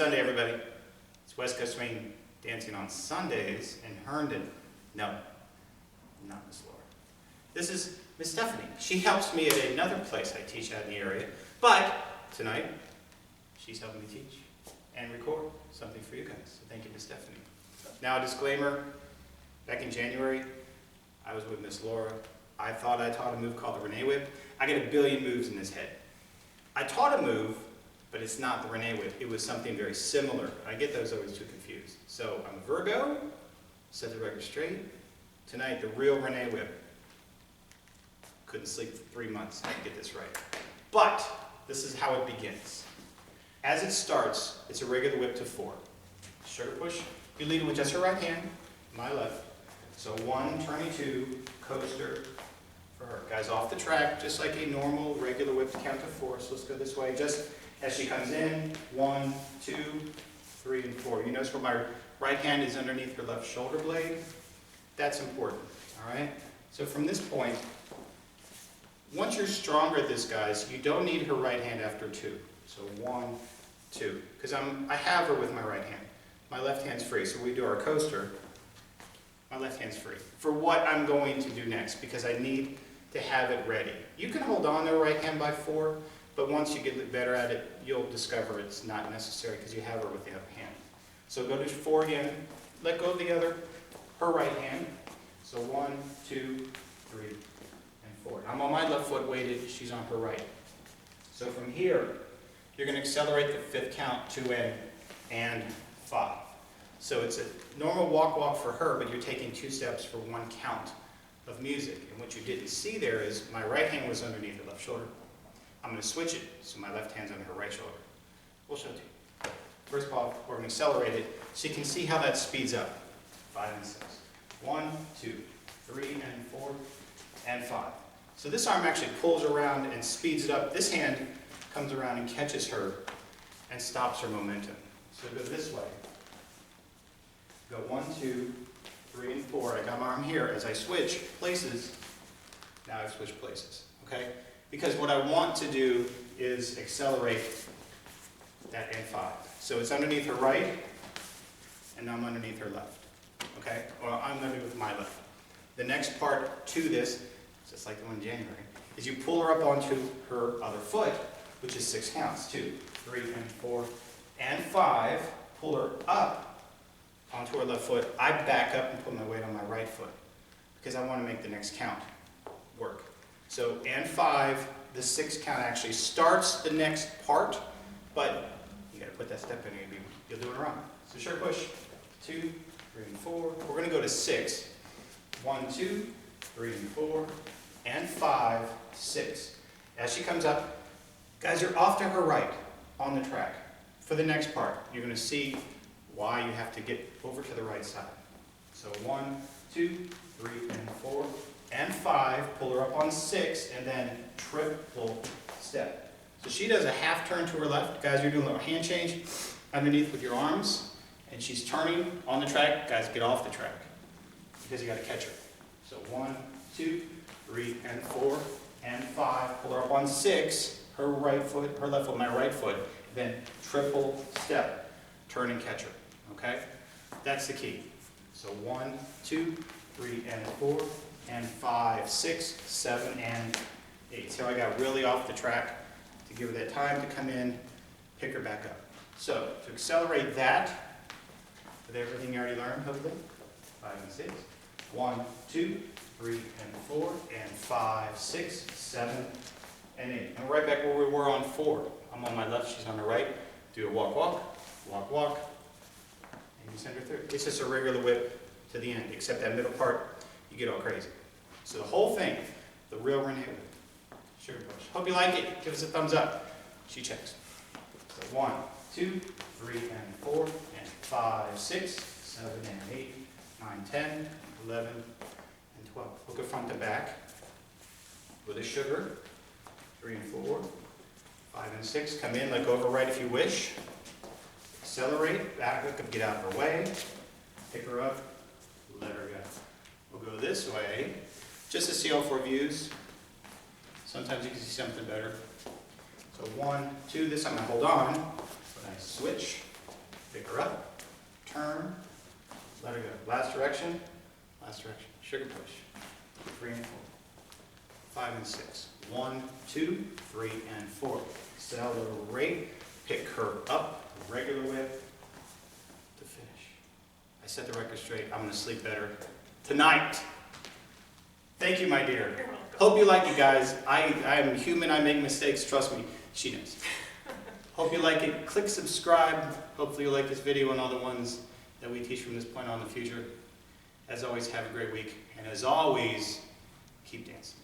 Sunday, everybody. It's West Coast Swing dancing on Sundays in Herndon. No, not Miss Laura. This is Miss Stephanie. She helps me at another place I teach out in the area, but tonight she's helping me teach and record something for you guys. So thank you, Miss Stephanie. Now, a disclaimer. Back in January, I was with Miss Laura. I thought I taught a move called the Renee whip. I get a billion moves in this head. I taught a move, but it's not the Renee whip. It was something very similar. I get those always too confused. So I'm a Virgo, set the record straight. Tonight, the real Renee whip. Couldn't sleep for 3 months. I had to get this right. But this is how it begins. As it starts, it's a regular whip to 4. Sugar push. You lead it with just her right hand, my left. So 1, turning 2, coaster for her. Guys, off the track, just like a normal regular whip count to 4. So let's go this way. Just as she comes in, 1, 2, 3, and 4. You notice where my right hand is underneath her left shoulder blade? That's important, all right? So from this point, once you're stronger at this, guys, you don't need her right hand after 2. So 1, 2. Because I have her with my right hand. My left hand's free. So we do our coaster. My left hand's free. For what I'm going to do next, because I need to have it ready. You can hold on to her right hand by 4, but once you get better at it, you'll discover it's not necessary because you have her with the other hand. So go to 4 again. Let go of the other, her right hand. So 1, 2, 3, and 4. I'm on my left foot weighted. She's on her right. So from here, you're going to accelerate the 5th count, 2 and 5. So it's a normal walk for her, but you're taking 2 steps for 1 count of music. And what you didn't see there is my right hand was underneath her left shoulder. I'm going to switch it, so my left hand's under her right shoulder. We'll show it to you. First of all, we're going to accelerate it so you can see how that speeds up. 5 and 6. 1, 2, 3, and 4, and 5. So this arm actually pulls around and speeds it up. This hand comes around and catches her and stops her momentum. So go this way. Go 1, 2, 3, and 4. I got my arm here. As I switch places, now I've switched places, okay? Because what I want to do is accelerate that and 5. So it's underneath her right, and I'm underneath her left, okay? Or I'm going to do with my left. The next part to this, just like the one in January, is you pull her up onto her other foot, which is 6 counts. 2, 3, and 4, and 5. Pull her up onto her left foot. I back up and put my weight on my right foot because I want to make the next count work. So, and 5, the 6th count actually starts the next part, but you got to put that step in and you'll do it wrong. So sugar push, 2, 3, and 4. We're going to go to 6. 1, 2, 3, and 4, and 5, 6. As she comes up, guys, you're off to her right on the track. For the next part, you're going to see why you have to get over to the right side. So 1, 2, 3, and 4, and 5. Pull her up on 6, and then triple step. So she does a half turn to her left. Guys, you're doing a little hand change underneath with your arms, and she's turning on the track. Guys, get off the track because you got to catch her. So 1, 2, 3, and 4, and 5. Pull her up on 6. Her right foot, her left foot, my right foot. Then triple step, turn and catch her. Okay? That's the key. So 1, 2, 3, and 4, and 5, 6, 7, and 8. So I got really off the track to give her that time to come in, pick her back up. So to accelerate that, with everything you already learned, hopefully, 5 and 6. 1, 2, 3, and 4, and 5, 6, 7, and 8. And right back where we were on 4. I'm on my left, she's on the right. Do a walk, walk, walk, walk. And you send her through. It's just a regular whip to the end, except that middle part, you get all crazy. So the whole thing, the real Renee whip. Sugar push. Hope you like it. Give us a thumbs up. She checks. So 1, 2, 3, and 4, and 5, 6, 7, and 8, 9, 10, 11, and 12. Look at front to back with a sugar. 3 and 4, 5 and 6. Come in, let go of her right if you wish. Accelerate, back up, get out of her way. Pick her up, let her go. We'll go this way, just to see all 4 views. Sometimes you can see something better. So 1, 2, this time I hold on, but I switch, Pick her up, turn, let her go. Last direction, sugar push. 3 and 4. 5 and 6. 1, 2, 3, and 4. Accelerate, pick her up, regular whip to finish. I set the record straight. I'm going to sleep better tonight. Thank you, my dear. You're welcome. Hope you like it, guys. I am human. I make mistakes. Trust me. She knows. Hope you like it. Click subscribe. Hopefully you'll like this video and all the ones that we teach from this point on in the future. As always, have a great week. And as always, keep dancing.